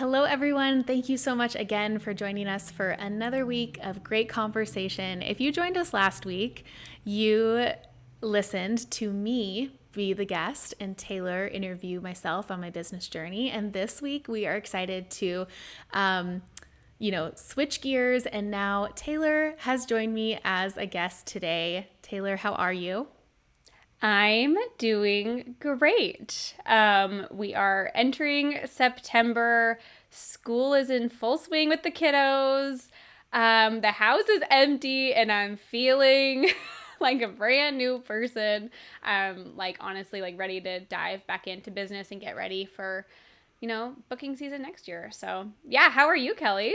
Hello, everyone. Thank you so much again for joining us for another week of great conversation. If you joined us last week, you listened to me be the guest and Taylor interview myself on my business journey. And this week, we are excited to switch gears. And now Taylor has joined me as a guest today. Taylor, how are you? I'm doing great. We are entering September. School is in full swing with the kiddos. The house is empty and I'm feeling like a brand new person. Honestly, ready to dive back into business and get ready for, booking season next year. So yeah, how are you, Kelley?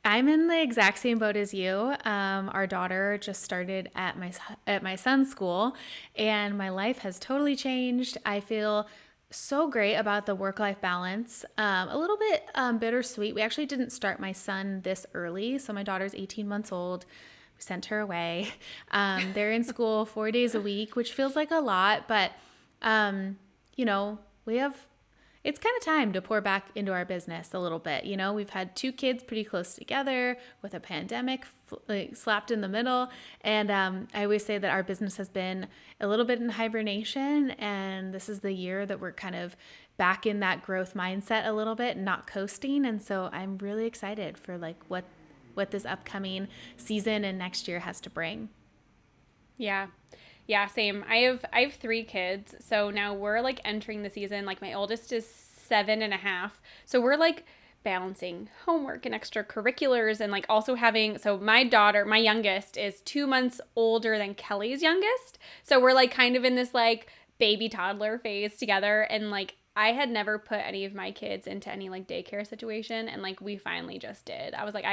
I'm in the exact same boat as you. Our daughter just started at my son's school, and my life has totally changed. I feel so great about the work-life balance. A little bit bittersweet. We actually didn't start my son this early, so my daughter's 18 months old. We sent her away. They're in school 4 days a week, which feels like a lot, but we have it's kind of time to pour back into our business a little bit. We've had two kids pretty close together with a pandemic slapped in the middle. And I always say that our business has been a little bit in hibernation. And this is the year that we're kind of back in that growth mindset a little bit, not coasting. And so I'm really excited for what this upcoming season and next year has to bring. Yeah. Yeah, same. I have three kids, so now we're entering the season. My oldest is 7.5, so we're balancing homework and extracurriculars and also having. So my youngest, is 2 months older than Kelley's youngest, so we're kind of in this baby toddler phase together, and I had never put any of my kids into any daycare situation, and we finally just did. I was like,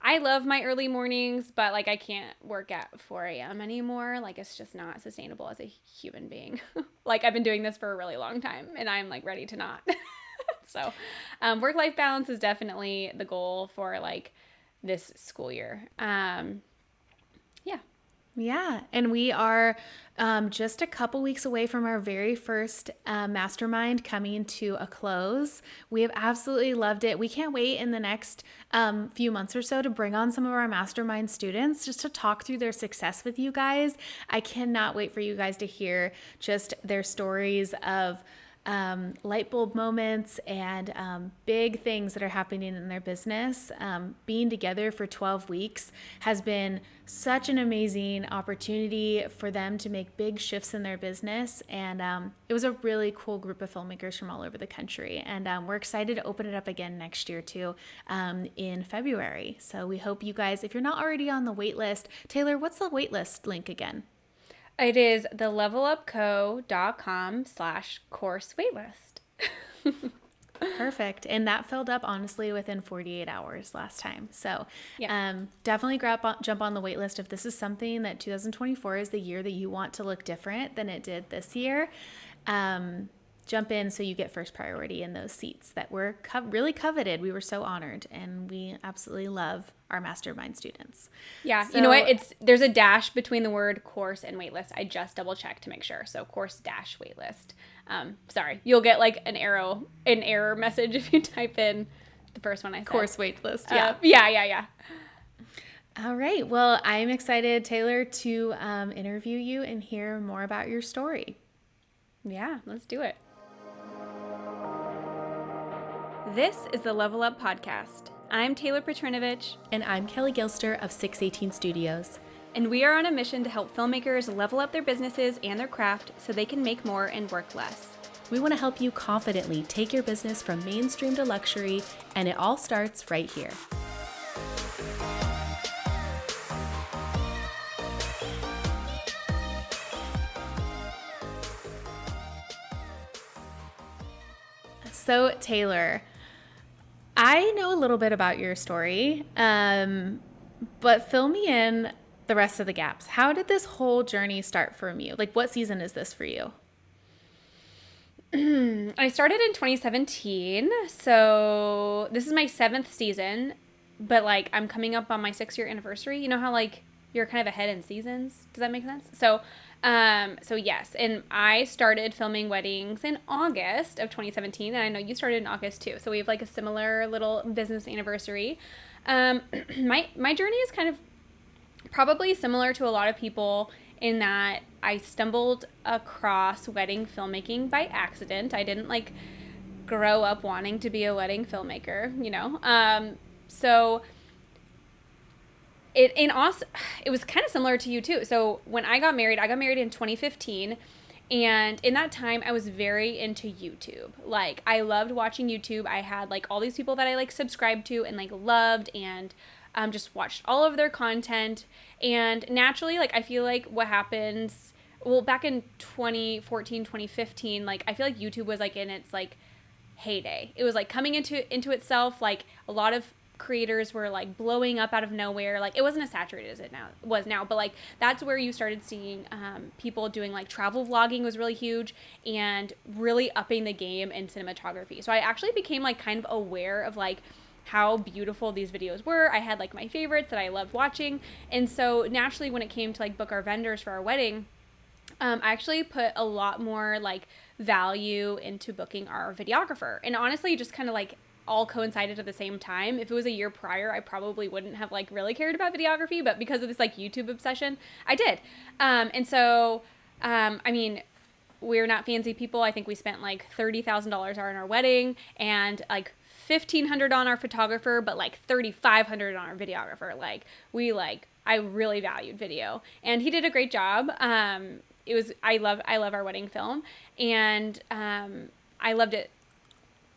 I love my early mornings, but I can't work at 4 a.m. anymore. It's just not sustainable as a human being. I've been doing this for a really long time and I'm ready to not. So work-life balance is definitely the goal for this school year. Yeah. Yeah, and we are just a couple weeks away from our very first mastermind coming to a close. We have absolutely loved it. We can't wait in the next few months or so to bring on some of our mastermind students just to talk through their success with you guys. I cannot wait for you guys to hear just their stories of light bulb moments and big things that are happening in their business. Being together for 12 weeks has been such an amazing opportunity for them to make big shifts in their business. And it was a really cool group of filmmakers from all over the country. And we're excited to open it up again next year too, in February. So we hope you guys, if you're not already on the wait list, Taylor, what's the wait list link again? It is thelevelupco.com/course waitlist. Perfect. And that filled up honestly within 48 hours last time. So Yeah. definitely jump on the wait list if this is something that 2024 is the year that you want to look different than it did this year. Jump in so you get first priority in those seats that were really coveted. We were so honored and we absolutely love our mastermind students. Yeah, So, you know what? There's a dash between the word course and waitlist. I just double checked to make sure. So course dash waitlist. Sorry, you'll get an error message if you type in the first one I said. course waitlist. Yeah. All right. Well, I'm excited, Taylor, to interview you and hear more about your story. Yeah, let's do it. This is the Level Up Podcast. I'm Taylor Petrinovich. And I'm Kelley Gilster of 618 Studios. And we are on a mission to help filmmakers level up their businesses and their craft so they can make more and work less. We want to help you confidently take your business from mainstream to luxury, and it all starts right here. So, Taylor, I know a little bit about your story, but fill me in the rest of the gaps. How did this whole journey start from you? What season is this for you? I started in 2017, so this is my 7th season, but I'm coming up on my 6-year anniversary. You know how you're kind of ahead in seasons. Does that make sense? So yes, and I started filming weddings in August of 2017, and I know you started in August too. So we have like a similar little business anniversary. My journey is kind of probably similar to a lot of people in that I stumbled across wedding filmmaking by accident. I didn't like grow up wanting to be a wedding filmmaker, you know. So it was kind of similar to you too. So when I got married in 2015. And in that time, I was very into YouTube. Like, I loved watching YouTube. I had, like, all these people that I, like, subscribed to and, like, loved and just watched all of their content. And naturally, like, I feel like what happens, well, back in 2014, 2015, like, I feel like YouTube was, like, in its, like, heyday. It was, like, coming into itself. Like, a lot of creators were like blowing up out of nowhere. Like, it wasn't as saturated as it was now, but like that's where you started seeing people doing like travel vlogging was really huge and really upping the game in cinematography. So I actually became like kind of aware of like how beautiful these videos were. I had like my favorites that I loved watching, and so naturally when it came to like book our vendors for our wedding, I actually put a lot more like value into booking our videographer, and honestly just kind of like all coincided at the same time. If it was a year prior, I probably wouldn't have like really cared about videography, but because of this like YouTube obsession, I did. And so, I mean, we're not fancy people. I think we spent like $30,000 on our wedding and like $1,500 on our photographer, but like $3,500 on our videographer. I really valued video, and he did a great job. I love our wedding film, and I loved it,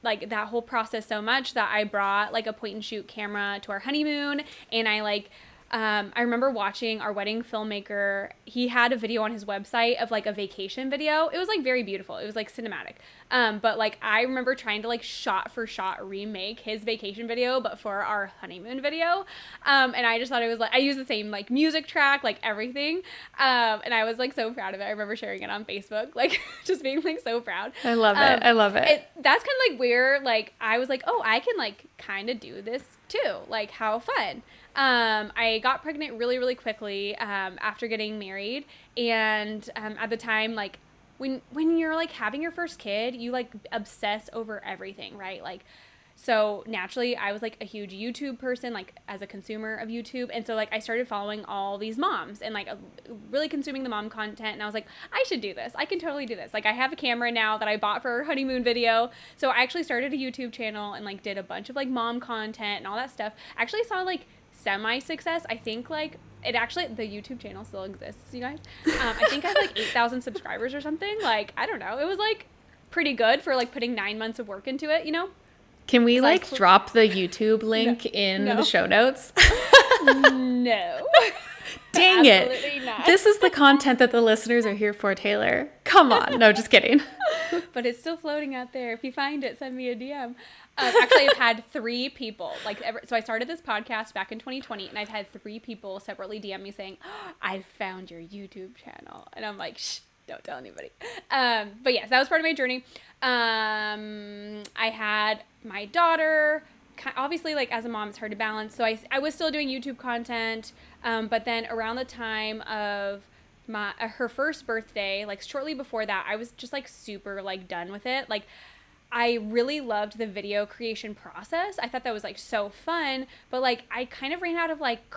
like that whole process so much that I brought like a point and shoot camera to our honeymoon. And I remember watching our wedding filmmaker. He had a video on his website of like a vacation video. It was like very beautiful. It was like cinematic. But like I remember trying to like shot for shot remake his vacation video, but for our honeymoon video. And I just thought it was like, I used the same like music track, like everything. And I was like so proud of it. I remember sharing it on Facebook, like just being like so proud. I love it. I love it. That's kind of like where like I was like, oh, I can like kind of do this too. Like, how fun. I got pregnant really, really quickly after getting married. And at the time, like, when you're, like, having your first kid, you, like, obsess over everything, right? Like, so naturally, I was, like, a huge YouTube person, like, as a consumer of YouTube. And so, like, I started following all these moms and, like, really consuming the mom content. And I was like, I should do this. I can totally do this. Like, I have a camera now that I bought for our honeymoon video. So I actually started a YouTube channel and, like, did a bunch of, like, mom content and all that stuff. I actually saw, like, semi-success. I think like the YouTube channel still exists, you guys. I think I have like 8,000 subscribers or something. Like, I don't know. It was like pretty good for like putting 9 months of work into it, you know? Can we like drop the YouTube link in the show notes? No. Dang it. Absolutely not. This is the content that the listeners are here for, Taylor. Come on. No, just kidding. But it's still floating out there. If you find it, send me a DM. Actually, I've had 3 people, so I started this podcast back in 2020, and I've had 3 people separately DM me saying, oh, I found your YouTube channel. And I'm like, shh, don't tell anybody. But yes, that was part of my journey. I had my daughter. Obviously, like, as a mom, it's hard to balance. So I was still doing YouTube content. But then around the time of her first birthday, like, shortly before that, I was just, like, super, like, done with it. Like, I really loved the video creation process. I thought that was, like, so fun. But, like, I kind of ran out of, like,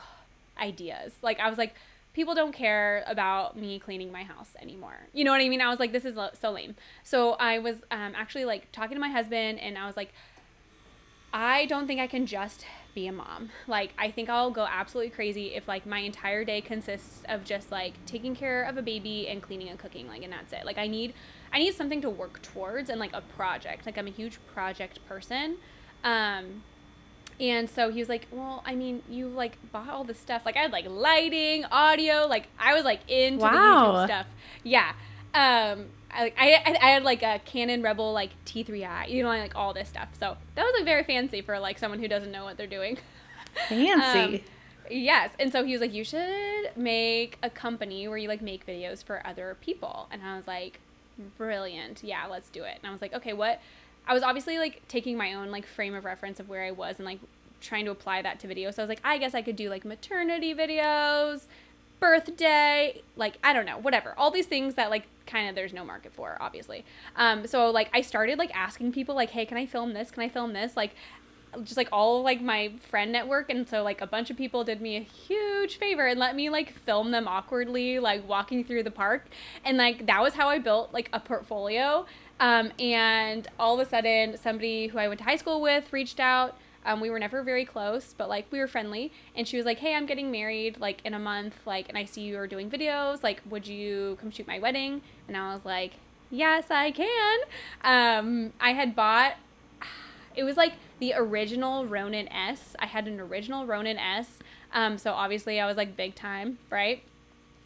ideas. Like, I was like, people don't care about me cleaning my house anymore. You know what I mean? I was like, this is so lame. So I was actually, like, talking to my husband, and I was like, I don't think I can just be a mom. Like, I think I'll go absolutely crazy if, like, my entire day consists of just, like, taking care of a baby and cleaning and cooking, like, and that's it. Like, I need something to work towards and, like, a project. Like, I'm a huge project person. And so he was like, well, I mean, you, like, bought all this stuff. Like, I had, like, lighting, audio. Like, I was, like, into the YouTube stuff. Yeah. I had like a Canon Rebel like T3i, you know, like all this stuff. So that was like very fancy for like someone who doesn't know what they're doing. Fancy. Yes. And so he was like, you should make a company where you like make videos for other people. And I was like, brilliant. Yeah, let's do it. And I was like, okay, what? I was obviously like taking my own like frame of reference of where I was and like trying to apply that to video. So I was like, I guess I could do like maternity videos, birthday, like, I don't know, whatever. All these things that like kind of there's no market for, obviously. So like I started like asking people like, hey, can I film this? Can I film this? Like, just like all like my friend network. And so like a bunch of people did me a huge favor and let me like film them awkwardly like walking through the park, and like that was how I built like a portfolio. And all of a sudden somebody who I went to high school with reached out. We were never very close, but like we were friendly, and she was like, hey, I'm getting married like in a month, like, and I see you are doing videos, like, would you come shoot my wedding? And I was like, yes, I can. I had bought, it was like the original Ronin S. I had an original Ronin S. So obviously I was like big time, right?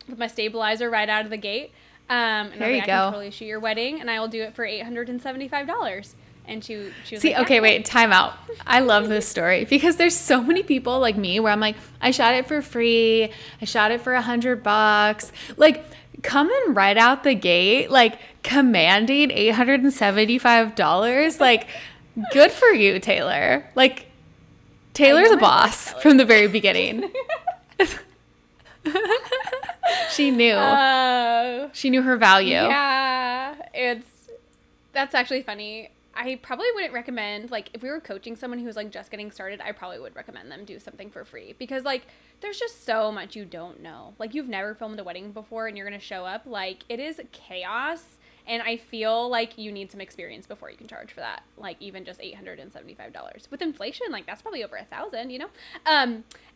With my stabilizer right out of the gate. And there you I go. can totally shoot your wedding, and I will do it for $875. And she was See, like, okay, yeah, wait, time out. I love this story because there's so many people like me where I'm like, I shot it for free. I shot it for $100. Like, coming right out the gate, like commanding $875. Like, good for you, Taylor. Like, Taylor's a boss from the very beginning. She knew. She knew her value. Yeah, that's actually funny. I probably wouldn't recommend, like, if we were coaching someone who was like just getting started, I probably would recommend them do something for free, because like there's just so much you don't know. Like, you've never filmed a wedding before and you're gonna show up, like, it is chaos. And I feel like you need some experience before you can charge for that. Like, even just $875. With inflation, like, that's probably over $1,000, you know?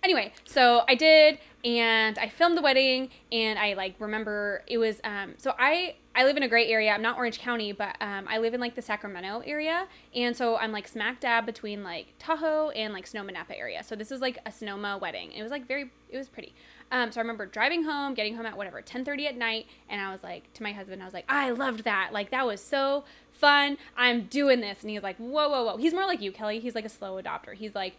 Anyway, so I did, and I filmed the wedding, and I, like, remember it was, so I live in a great area. I'm not Orange County, but I live in, like, the Sacramento area. And so I'm, like, smack dab between, like, Tahoe and, like, Sonoma-Napa area. So this was, like, a Sonoma wedding. It was, like, it was pretty. So I remember driving home, getting home at whatever, 10:30 at night. And I was like, to my husband, I was like, I loved that. Like, that was so fun. I'm doing this. And he was like, whoa, whoa, whoa. He's more like you, Kelley. He's like a slow adopter. He's like,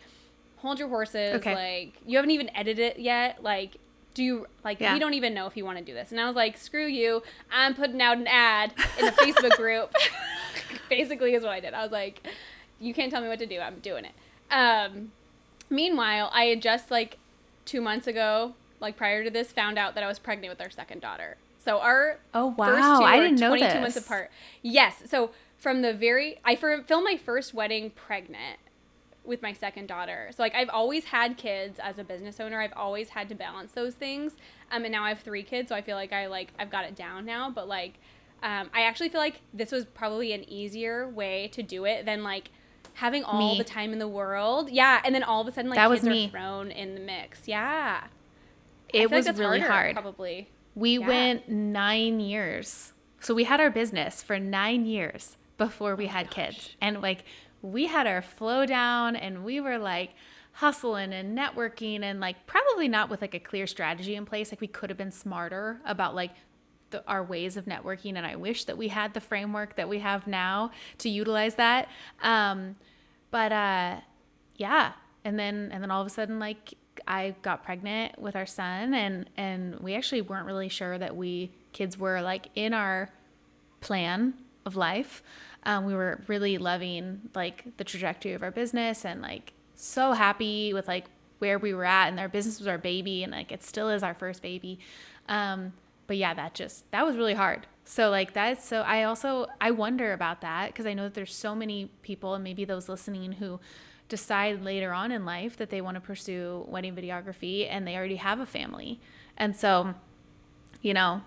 hold your horses. Okay. Like, you haven't even edited it yet. Like, we don't even know if you want to do this. And I was like, screw you. I'm putting out an ad in a Facebook group. Basically is what I did. I was like, you can't tell me what to do. I'm doing it. Meanwhile, I had just like 2 months ago, like prior to this, found out that I was pregnant with our second daughter. So our Oh, wow. first two I are didn't know 22 this. months apart. Yes. So from I filmed my first wedding pregnant with my second daughter. So like, I've always had kids as a business owner. I've always had to balance those things. And now I have 3 kids. So I feel like I've got it down now. But like, I actually feel like this was probably an easier way to do it than like having all the time in the world. Yeah. And then all of a sudden, like, that kids was are thrown in the mix. Yeah. It was like really hard. Probably. We went 9 years. So we had our business for 9 years before we had kids. And like, we had our flow down, and we were like hustling and networking, and like probably not with like a clear strategy in place. Like, we could have been smarter about like our ways of networking. And I wish that we had the framework that we have now to utilize that. Yeah. And then all of a sudden, like, I got pregnant with our son, and we actually weren't really sure that kids were like in our plan of life. We were really loving like the trajectory of our business, and like so happy with like where we were at, and our business was our baby, and like it still is our first baby. But yeah, that was really hard. So like I wonder about that, because I know that there's so many people, and maybe those listening, who decide later on in life that they want to pursue wedding videography, and they already have a family. And so, you know,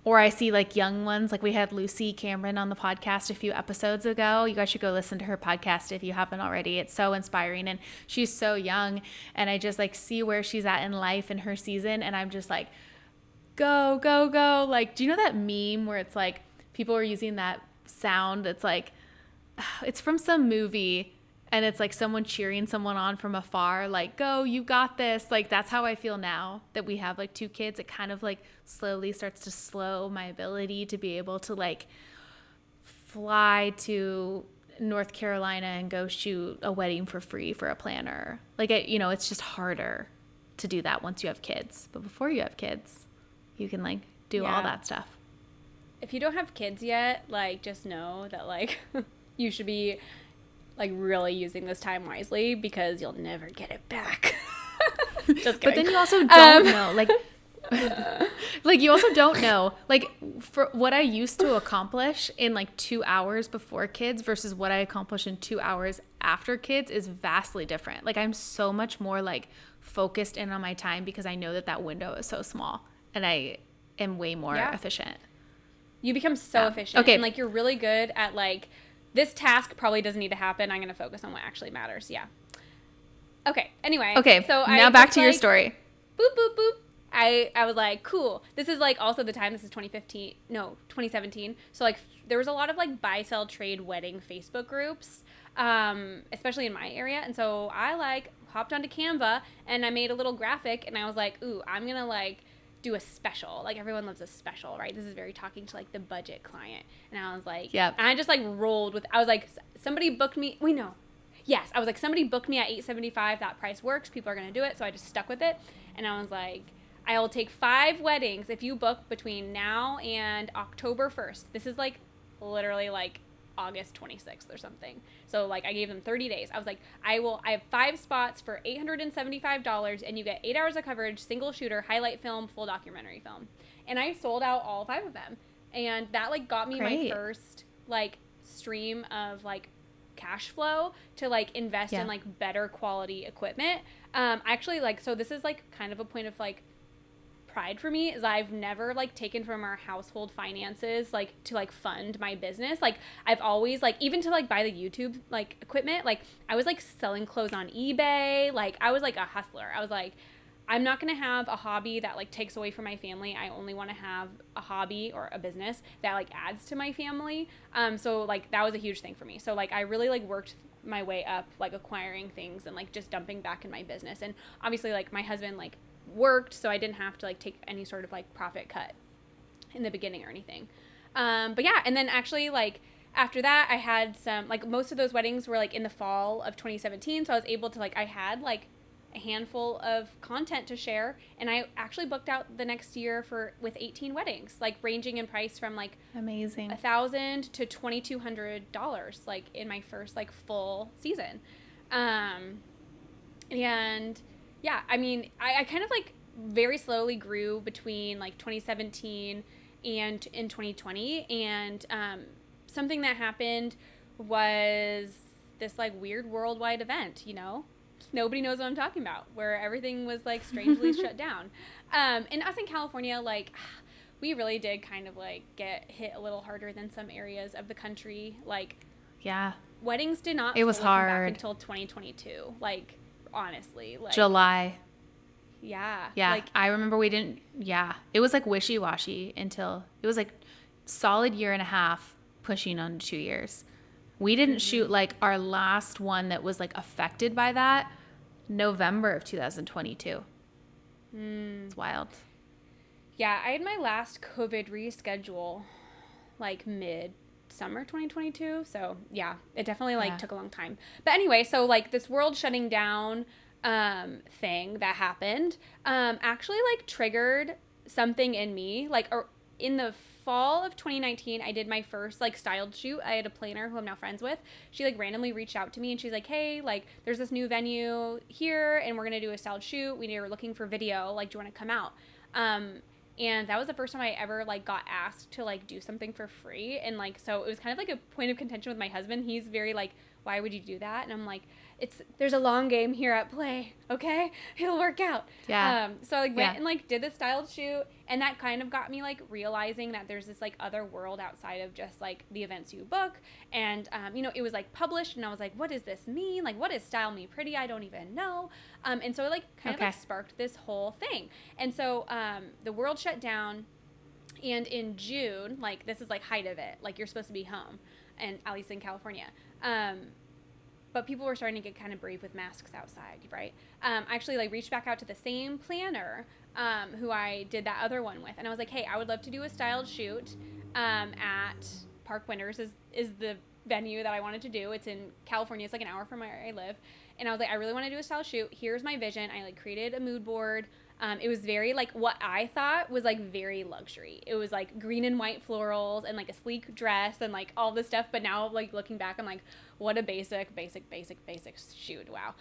or I see like young ones, like we had Lucy Cameron on the podcast a few episodes ago. You guys should go listen to her podcast if you haven't already. It's so inspiring, and she's so young, and I just like see where she's at in life in her season, and I'm just like, go, go, go. Like, do you know that meme where it's like people are using that sound? It's like, it's from some movie, and it's like someone cheering someone on from afar, like, go, you got this. Like, that's how I feel now that we have like 2 kids. It kind of like slowly starts to slow my ability to be able to like fly to North Carolina and go shoot a wedding for free for a planner. Like, it's just harder to do that once you have kids. But before you have kids, you can like do all that stuff. If you don't have kids yet, like, just know that like you should be like really using this time wisely because you'll never get it back. Just kidding. But then you also don't know, like you also don't know, like for what I used to accomplish in like 2 hours before kids versus what I accomplish in 2 hours after kids is vastly different. Like I'm so much more like focused in on my time because I know that that window is so small and I am way more efficient. You become so efficient. Okay. And like you're really good at like, this task probably doesn't need to happen. I'm going to focus on what actually matters. Yeah. Okay. Anyway. Okay. So now back to your story. Boop, boop, boop. I was like, cool. This is like also the time, this is 2017. So like there was a lot of like buy, sell, trade wedding Facebook groups, especially in my area. And so I like hopped onto Canva and I made a little graphic and I was like, ooh, I'm going to like do a special. Like everyone loves a special, right? This is very talking to like the budget client. And I was like, and I just like rolled with, I was like, somebody booked me. Yes. I was like, somebody booked me at $875. That price works. People are going to do it. So I just stuck with it. And I was like, I will take 5 weddings if you book between now and October 1st. This is like literally like August 26th or something. So like I gave them 30 days. I was like, I have 5 spots for $875 and you get 8 hours of coverage, single shooter, highlight film, full documentary film. And I sold out all 5 of them. And that like got me my first like stream of like cash flow to like invest in like better quality equipment. Actually like, so this is like kind of a point of like pride for me is I've never like taken from our household finances like to like fund my business. Like I've always like, even to like buy the YouTube like equipment, like I was like selling clothes on eBay. Like I was like a hustler. I was like, I'm not going to have a hobby that like takes away from my family. I only want to have a hobby or a business that like adds to my family. So like that was a huge thing for me. So like I really like worked my way up, like acquiring things and like just dumping back in my business. And obviously like my husband like worked, so I didn't have to like take any sort of like profit cut in the beginning or anything. But yeah, and then actually like after that I had some like most of those weddings were like in the fall of 2017, so I was able to like I had like a handful of content to share, and I actually booked out the next year with 18 weddings, like ranging in price from like amazing $1,000 to $2,200 like in my first like full season. And yeah, I mean, I kind of like very slowly grew between like 2017 and in 2020. And something that happened was this like weird worldwide event, you know? Nobody knows what I'm talking about, where everything was like strangely shut down. And us in California, like we really did kind of like get hit a little harder than some areas of the country. Like, weddings did not. It was hard come back until 2022. Like, honestly, like July. Yeah. Like, I remember we didn't. Yeah, it was like wishy-washy until it was like solid year and a half, pushing on 2 years. We didn't shoot like our last one that was like affected by that November of 2022. It's wild. Yeah, I had my last COVID reschedule like mid-summer 2022. So yeah, it definitely like took a long time. But anyway, so like this world shutting down thing that happened actually like triggered something in me. Like in the fall of 2019, I did my first like styled shoot. I had a planner who I'm now friends with. She like randomly reached out to me and she's like, hey, like there's this new venue here and we're gonna do a styled shoot. We were looking for video. Like, do you want to come out? And that was the first time I ever like got asked to like do something for free. And like, so it was kind of like a point of contention with my husband. He's very like, why would you do that? And I'm like, there's a long game here at play. Okay. It'll work out. Yeah. So I like went and like did the styled shoot, and that kind of got me like realizing that there's this like other world outside of just like the events you book. And, you know, it was like published and I was like, what does this mean? Like, what is Style Me Pretty? I don't even know. And so it like kind of like sparked this whole thing. And so, the world shut down, and in June, like this is like height of it, like you're supposed to be home, and at least in California. But people were starting to get kind of brave with masks outside, right? I actually like reached back out to the same planner who I did that other one with. And I was like, hey, I would love to do a styled shoot at Park Winters is the venue that I wanted to do. It's in California. It's like an hour from where I live. And I was like, I really want to do a styled shoot. Here's my vision. I like created a mood board. It was very like what I thought was like very luxury. It was like green and white florals and like a sleek dress and like all this stuff. But now like looking back, I'm like, what a basic shoot. Wow.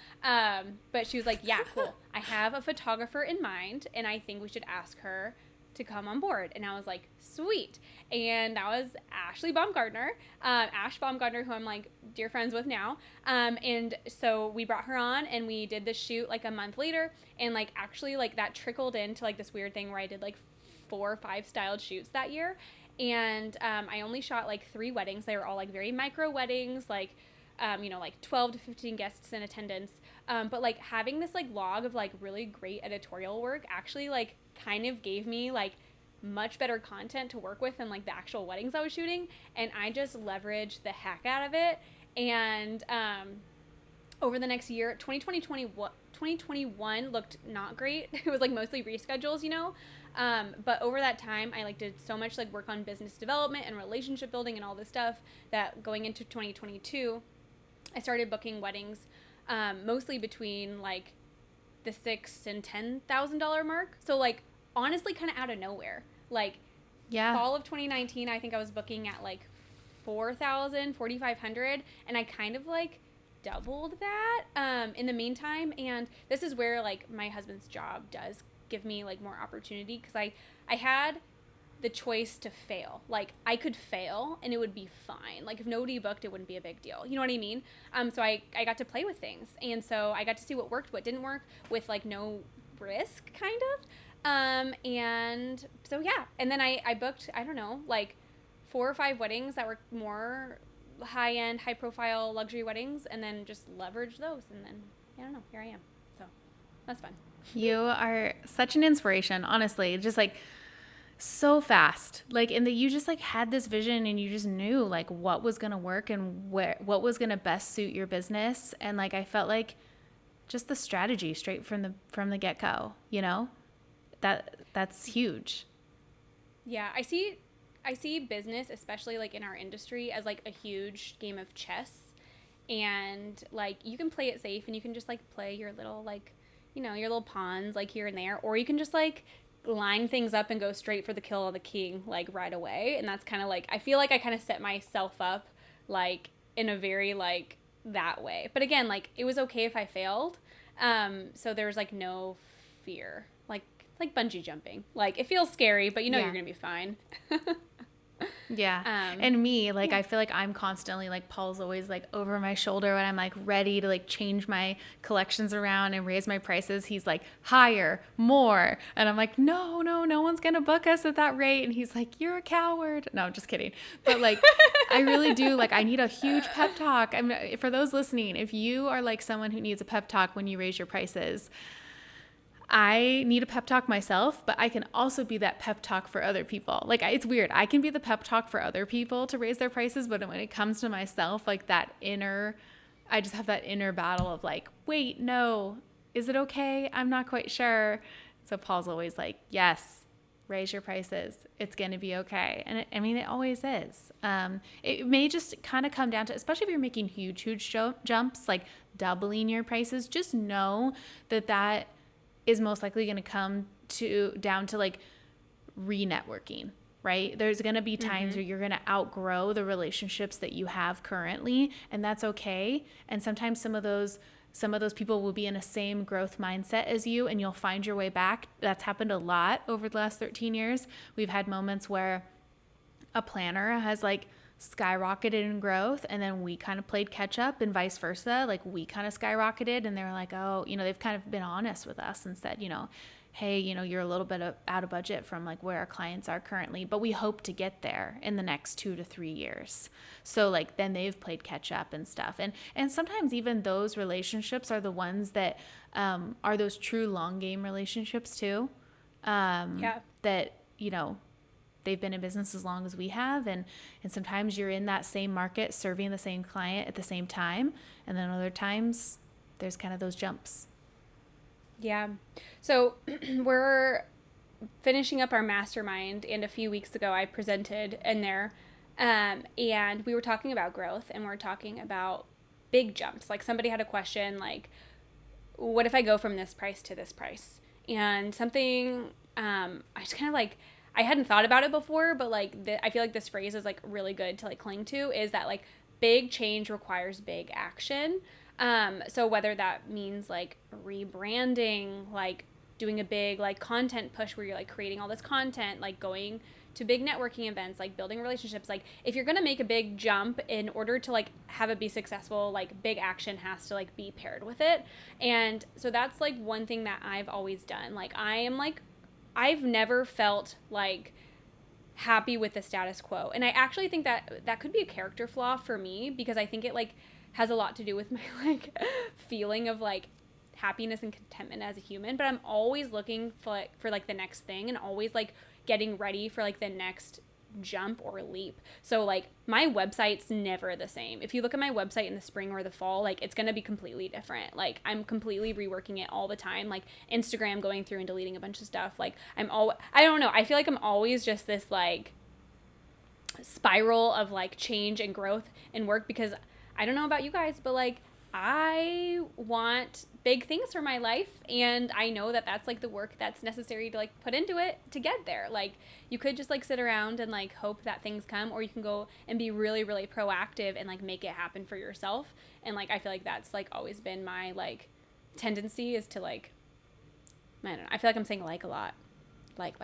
But she was like, yeah, cool. I have a photographer in mind and I think we should ask her to come on board. And I was like, sweet. And that was Ashley Baumgartner, Ash Baumgartner, who I'm like dear friends with now. And so we brought her on and we did the shoot like a month later. And like actually like that trickled into like this weird thing where I did like 4 or 5 styled shoots that year. And I only shot like 3 weddings. They were all like very micro weddings, like like 12 to 15 guests in attendance. But like having this like log of like really great editorial work actually like kind of gave me like much better content to work with than like the actual weddings I was shooting. And I just leveraged the heck out of it. And over the next year, 2021 looked not great. It was like mostly reschedules, but over that time I like did so much like work on business development and relationship building and all this stuff that going into 2022 I started booking weddings mostly between like the $6,000 and $10,000 mark. So like honestly kind of out of nowhere. Like fall of 2019 I think I was booking at like 4,500 and I kind of like doubled that in the meantime. And this is where like my husband's job does give me like more opportunity because I had the choice to fail. Like I could fail and it would be fine. Like if nobody booked, it wouldn't be a big deal. You know what I mean? So I got to play with things. And so I got to see what worked, what didn't work with like no risk kind of. And so, yeah. And then I booked, I don't know, like 4 or 5 weddings that were more high end, high profile luxury weddings and then just leveraged those. And then, I don't know, here I am. So that's fun. You are such an inspiration, honestly. Just like so fast, like in that you just like had this vision and you just knew like what was gonna work and what was gonna best suit your business. And like I felt like just the strategy straight from the get-go, that's huge. Yeah, I see business, especially like in our industry, as like a huge game of chess. And like you can play it safe and you can just like play your little like your little pawns like here and there, or you can just like line things up and go straight for the kill of the king like right away. And that's kind of like I feel like I kind of set myself up like in a very like that way. But again, like it was okay if I failed. So there was like no fear. Like bungee jumping. Like it feels scary, but you're gonna be fine. Yeah. And me, like, I feel like I'm constantly like, Paul's always like over my shoulder when I'm like ready to like change my collections around and raise my prices. He's like, higher, more. And I'm like, no one's going to book us at that rate. And he's like, you're a coward. No, I'm just kidding. But like, I really do. Like, I need a huge pep talk. For those listening, if you are like someone who needs a pep talk when you raise your prices, I need a pep talk myself, but I can also be that pep talk for other people. Like it's weird. I can be the pep talk for other people to raise their prices, but when it comes to myself, like I just have that inner battle of like, wait, no, is it okay? I'm not quite sure. So Paul's always like, yes, raise your prices. It's going to be okay. And it always is. It may just kind of come down to, especially if you're making huge jumps, like doubling your prices, just know that is most likely going to come down to like re-networking, right? There's going to be times where you're going to outgrow the relationships that you have currently, and that's okay. And sometimes some of those people will be in a same growth mindset as you, and you'll find your way back. That's happened a lot over the last 13 years. We've had moments where a planner has like skyrocketed in growth, and then we kind of played catch up, and vice versa. Like we kind of skyrocketed, and they were like, oh, they've kind of been honest with us and said, hey, you're a little bit out of budget from like where our clients are currently, but we hope to get there in the next 2 to 3 years. So like then they've played catch up and stuff. And sometimes even those relationships are the ones that are those true long game relationships too. That, they've been in business as long as we have. And sometimes you're in that same market serving the same client at the same time. And then other times there's kind of those jumps. Yeah. So we're finishing up our mastermind. And a few weeks ago I presented in there and we were talking about growth, and we're talking about big jumps. Like somebody had a question like, what if I go from this price to this price? And something I just kind of like, I hadn't thought about it before, but like I feel like this phrase is like really good to like cling to, is that like big change requires big action. So whether that means like rebranding, like doing a big like content push where you're like creating all this content, like going to big networking events, like building relationships, like if you're gonna make a big jump, in order to like have it be successful, like big action has to like be paired with it. And so that's like one thing that I've always done. Like I've never felt like happy with the status quo. And I actually think that that could be a character flaw for me, because I think it like has a lot to do with my like feeling of like happiness and contentment as a human. But I'm always looking for like the next thing, and always like getting ready for like the next jump or leap. So like my website's never the same. If you look at my website in the spring or the fall, like it's going to be completely different. Like I'm completely reworking it all the time. Like Instagram, going through and deleting a bunch of stuff. Like I don't know. I feel like I'm always just this like spiral of like change and growth and work, because I don't know about you guys, but like I want big things for my life, and I know that that's like the work that's necessary to like put into it to get there. Like you could just like sit around and like hope that things come, or you can go and be really really proactive and like make it happen for yourself. And like I feel like that's like always been my like tendency, is to like, I don't know, I feel like I'm saying like a lot, like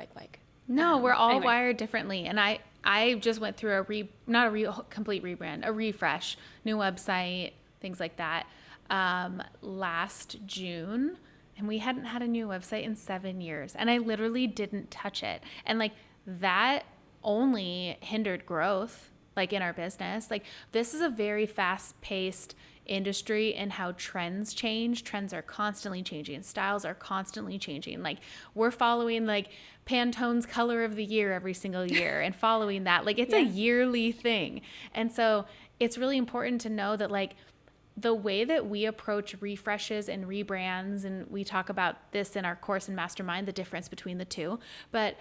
No, we're all anyway. wired differently. And I just went through not a complete rebrand, a refresh, new website, things like that, last June. And we hadn't had a new website in 7 years. And I literally didn't touch it. And like that only hindered growth, like in our business. Like this is a very fast paced industry, and how trends change. Trends are constantly changing. Styles are constantly changing. Like we're following like Pantone's color of the year every single year and following that. Like it's a yearly thing. And so it's really important to know that like the way that we approach refreshes and rebrands, and we talk about this in our course in Mastermind, the difference between the two, but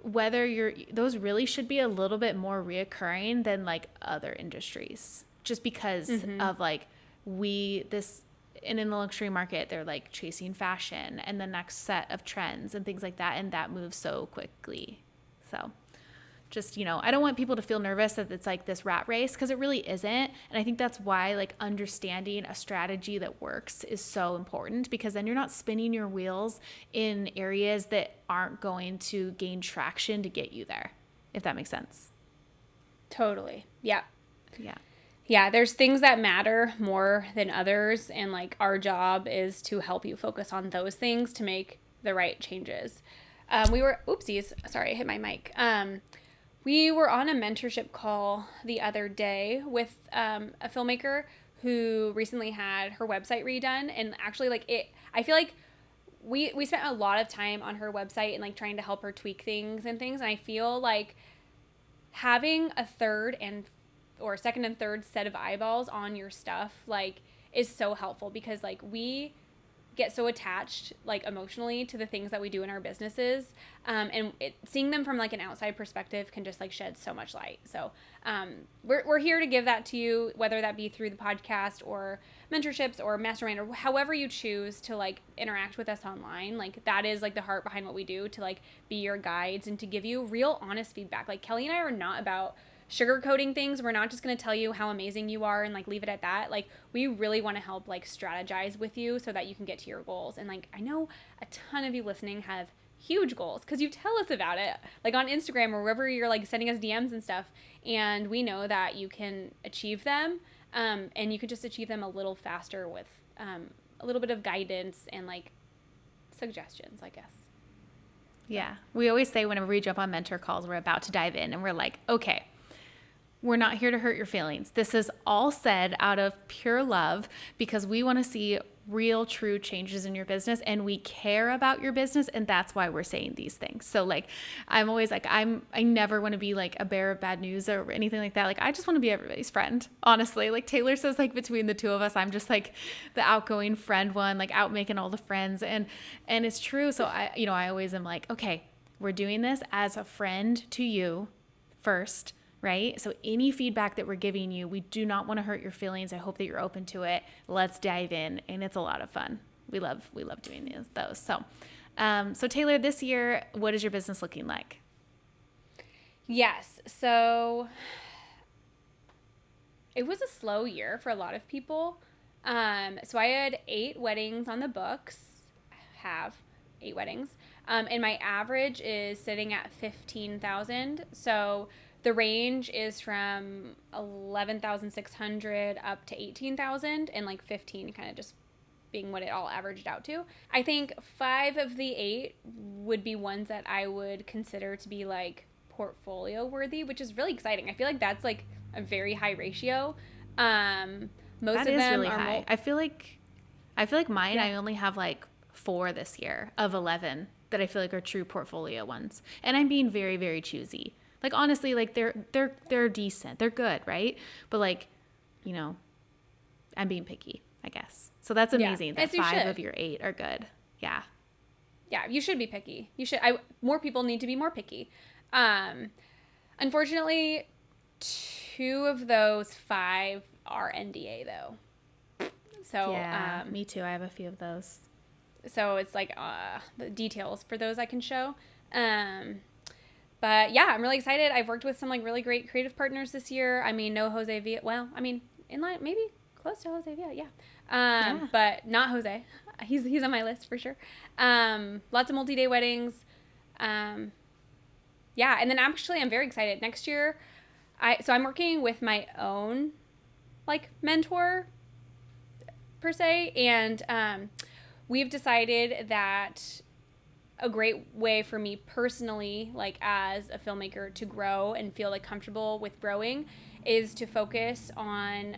whether those really should be a little bit more reoccurring than like other industries, just because of like and in the luxury market, they're like chasing fashion and the next set of trends and things like that. And that moves so quickly. So just, I don't want people to feel nervous that it's like this rat race, because it really isn't. And I think that's why like understanding a strategy that works is so important, because then you're not spinning your wheels in areas that aren't going to gain traction to get you there, if that makes sense. Totally. Yeah. Yeah. Yeah, there's things that matter more than others, and like our job is to help you focus on those things to make the right changes. Oopsies, sorry, I hit my mic. We were on a mentorship call the other day with a filmmaker who recently had her website redone, and actually I feel like we spent a lot of time on her website and like trying to help her tweak things, and I feel like having a second and third set of eyeballs on your stuff like is so helpful, because like we get so attached like emotionally to the things that we do in our businesses, and seeing them from like an outside perspective can just like shed so much light. So we're here to give that to you, whether that be through the podcast or mentorships or mastermind, or however you choose to like interact with us online. Like that is like the heart behind what we do, to like be your guides and to give you real honest feedback. Like Kelley and I are not about sugarcoating things. We're not just going to tell you how amazing you are and like leave it at that. Like we really want to help like strategize with you so that you can get to your goals. And like I know a ton of you listening have huge goals, because you tell us about it like on Instagram or wherever you're like sending us DMs and stuff, and we know that you can achieve them, and you can just achieve them a little faster with a little bit of guidance and like suggestions, I guess. Yeah. We always say whenever we jump on mentor calls, we're about to dive in and we're like, okay, we're not here to hurt your feelings. This is all said out of pure love, because we want to see real, true changes in your business, and we care about your business, and that's why we're saying these things. So like, I'm always like, I never want to be like a bearer of bad news or anything like that. Like, I just want to be everybody's friend, honestly. Like Taylor says, like between the two of us, I'm just like the outgoing friend one, like out making all the friends, and it's true. So I always am like, okay, we're doing this as a friend to you first. Right? So any feedback that we're giving you, we do not want to hurt your feelings. I hope that you're open to it. Let's dive in. And it's a lot of fun. we love doing those. So Taylor, this year, what is your business looking like? Yes. So it was a slow year for a lot of people. So I had 8 weddings on the books, have 8 weddings. And my average is sitting at 15,000. So the range is from 11,600 up to 18,000, and like 15 kind of just being what it all averaged out to. I think 5 of the 8 would be ones that I would consider to be like portfolio worthy, which is really exciting. I feel like that's like a very high ratio. Most That of is them really are high. I feel like mine, yeah. I only have like 4 this year of 11 that I feel like are true portfolio ones. And I'm being very, very choosy. Like honestly, like they're decent. They're good, right? But like, you know, I'm being picky, I guess. So that's Yeah, amazing that as you 5 should. of your 8 are good. Yeah. Yeah, you should be picky. You should. More people need to be more picky. Um, Unfortunately, 2 of those 5 are NDA though. So, Yeah, me too. I have a few of those. so it's like the details for those I can show. Um, but yeah, I'm really excited. I've worked with some like really great creative partners this year. I mean, no Jose Villa. Well, I mean, in line maybe close to Jose Villa. Yeah. Yeah. But not Jose. He's on my list for sure. Lots of multi-day weddings. Um, yeah, and then actually I'm very excited. Next year, I'm working with my own like mentor per se, and we've decided that a great way for me personally, like as a filmmaker, to grow and feel like comfortable with growing is to focus on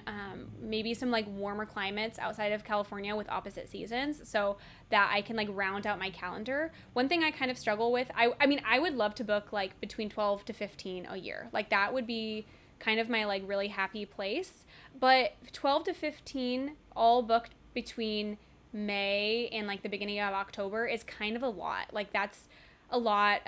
maybe some like warmer climates outside of California with opposite seasons, so that I can like round out my calendar. One thing I kind of struggle with, I mean, I would love to book like between 12 to 15 a year. Like that would be kind of my like really happy place. But 12 to 15 all booked between May and like the beginning of October is kind of a lot. Like that's a lot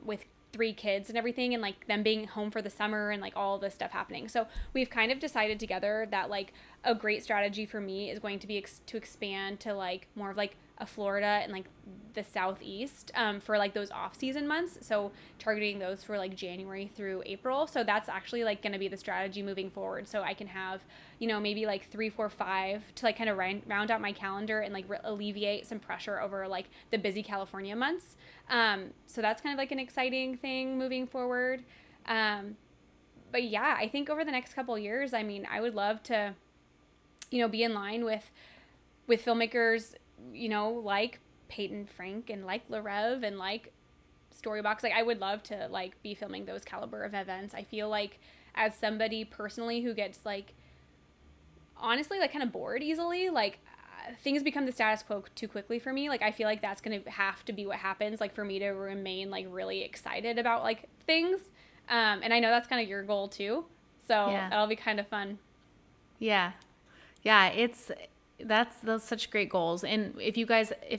with 3 kids and everything, and like them being home for the summer and like all this stuff happening. So we've kind of decided together that like a great strategy for me is going to be to expand to like more of like a Florida and like the southeast for like those off-season months, so targeting those for like January through April. So that's actually like going to be the strategy moving forward, so I can have, you know, maybe like 3 4 5 to like kind of round out my calendar and like alleviate some pressure over like the busy California months. So that's kind of like an exciting thing moving forward. But yeah, I think over the next couple of years, I mean, I would love to, you know, be in line with filmmakers, you know, like Peyton Frank and like Larev and like Storybox. Like I would love to like be filming those caliber of events. I feel like as somebody personally who gets like honestly like kind of bored easily, like things become the status quo too quickly for me. Like I feel like that's gonna have to be what happens like for me to remain like really excited about like things. And I know that's kind of your goal too, so Yeah. that'll be kind of fun. Yeah. Yeah, that's those such great goals. And if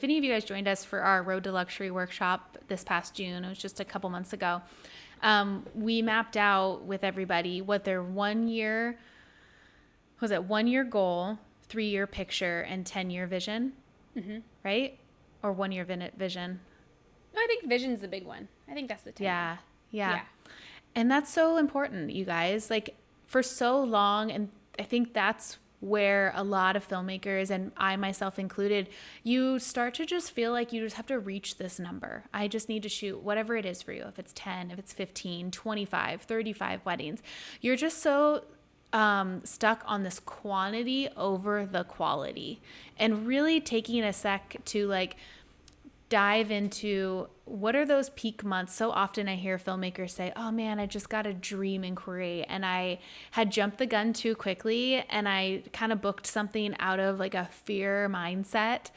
any of you guys joined us for our Road to Luxury workshop this past June, it was just a couple months ago. We mapped out with everybody what their 1 year goal, 3-year picture, and 10-year vision, right? Or 1-year vision. I think vision's the big one. I think that's the 10. Yeah, yeah. Yeah. And that's so important, you guys. Like for so long, and I think that's where a lot of filmmakers, and I myself included, you start to just feel like you just have to reach this number. I just need to shoot whatever it is for you. If it's 10, if it's 15, 25, 35 weddings, you're just so stuck on this quantity over the quality, and really taking a sec to like dive into what are those peak months. So often I hear filmmakers say, oh man, I just got a dream inquiry and I had jumped the gun too quickly and I kind of booked something out of like a fear mindset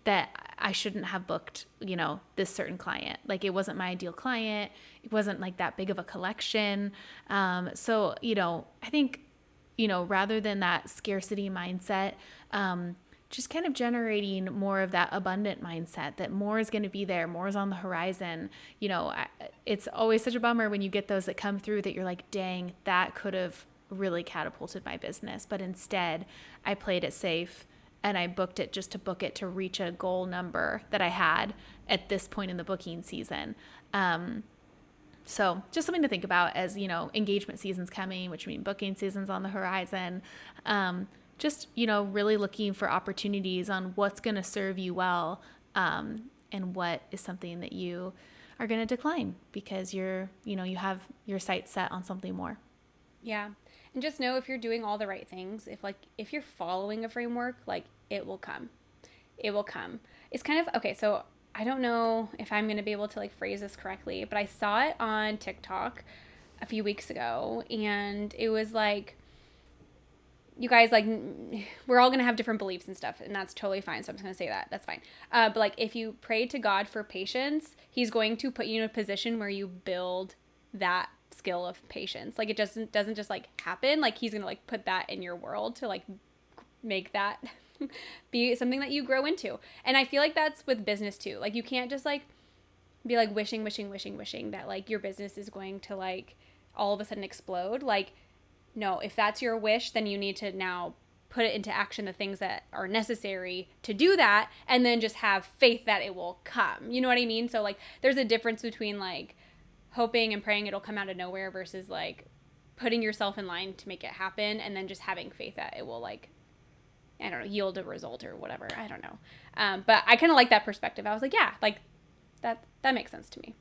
that I shouldn't have booked, you know, this certain client. Like it wasn't my ideal client. It wasn't like that big of a collection. So, you know, I think, you know, rather than that scarcity mindset, just kind of generating more of that abundant mindset that more is going to be there, more is on the horizon. You know, it's always such a bummer when you get those that come through that you're like, dang, that could have really catapulted my business. But instead, I played it safe and I booked it just to book it to reach a goal number that I had at this point in the booking season. So just something to think about as, engagement season's coming, which means booking season's on the horizon. Just, really looking for opportunities on what's going to serve you well, and what is something that you are going to decline because you have your sights set on something more. Yeah. And just know if you're doing all the right things, if you're following a framework, it will come. It will come. It's kind of, okay, so I don't know if I'm going to be able to phrase this correctly, but I saw it on TikTok a few weeks ago, and it was you guys, we're all going to have different beliefs and stuff, and that's totally fine. So I'm just going to say that. That's fine. But if you pray to God for patience, he's going to put you in a position where you build that skill of patience. It doesn't just happen. He's going to put that in your world to make that be something that you grow into. And I feel that's with business too. You can't just be wishing that your business is going to all of a sudden explode. No, if that's your wish, then you need to now put it into action, the things that are necessary to do that, and then just have faith that it will come. You know what I mean? So there's a difference between hoping and praying it'll come out of nowhere versus putting yourself in line to make it happen, and then just having faith that it will I don't know, yield a result or whatever. I don't know. But I kind of like that perspective. I was that makes sense to me.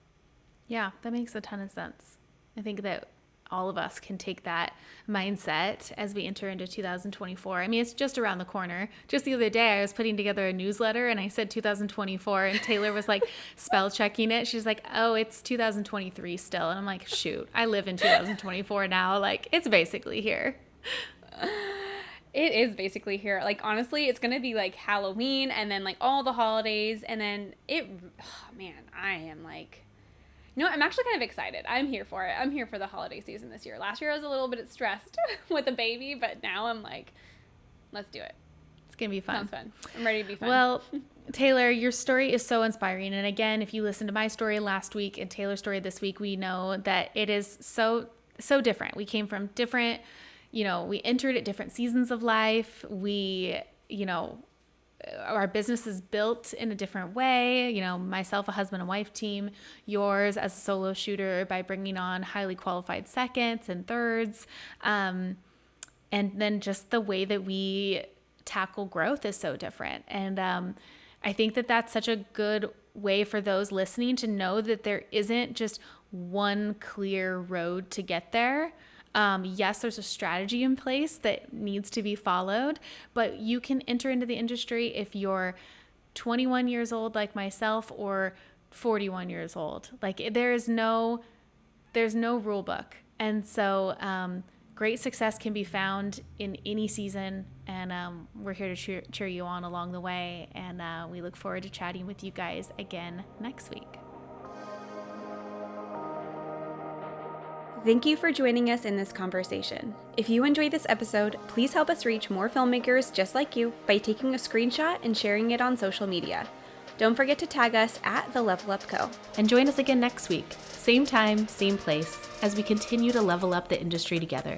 Yeah, that makes a ton of sense. I think that all of us can take that mindset as we enter into 2024. I mean, it's just around the corner. Just the other day, I was putting together a newsletter and I said 2024, and Taylor was spell checking it. She's like, oh, it's 2023 still. And I'm like, shoot, I live in 2024 now. It's basically here. It is basically here. Honestly, it's going to be Halloween and then all the holidays. And then I am I'm actually kind of excited. I'm here for it. I'm here for the holiday season this year. Last year I was a little bit stressed with a baby, but now I'm let's do it. It's going to be fun. Sounds fun. I'm ready to be fun. Well, Taylor, your story is so inspiring. And again, if you listened to my story last week and Taylor's story this week, we know that it is so different. We came from different, we entered at different seasons of life. We, our business is built in a different way. Myself, a husband and wife team, yours as a solo shooter by bringing on highly qualified seconds and thirds. And then just the way that we tackle growth is so different. And I think that that's such a good way for those listening to know that there isn't just one clear road to get there. Yes, there's a strategy in place that needs to be followed, but you can enter into the industry if you're 21 years old like myself or 41 years old. There's no rule book. And so great success can be found in any season, and we're here to cheer you on along the way, and we look forward to chatting with you guys again next week. Thank you for joining us in this conversation. If you enjoyed this episode, please help us reach more filmmakers just like you by taking a screenshot and sharing it on social media. Don't forget to tag us at The Level Up Co. And join us again next week, same time, same place, as we continue to level up the industry together.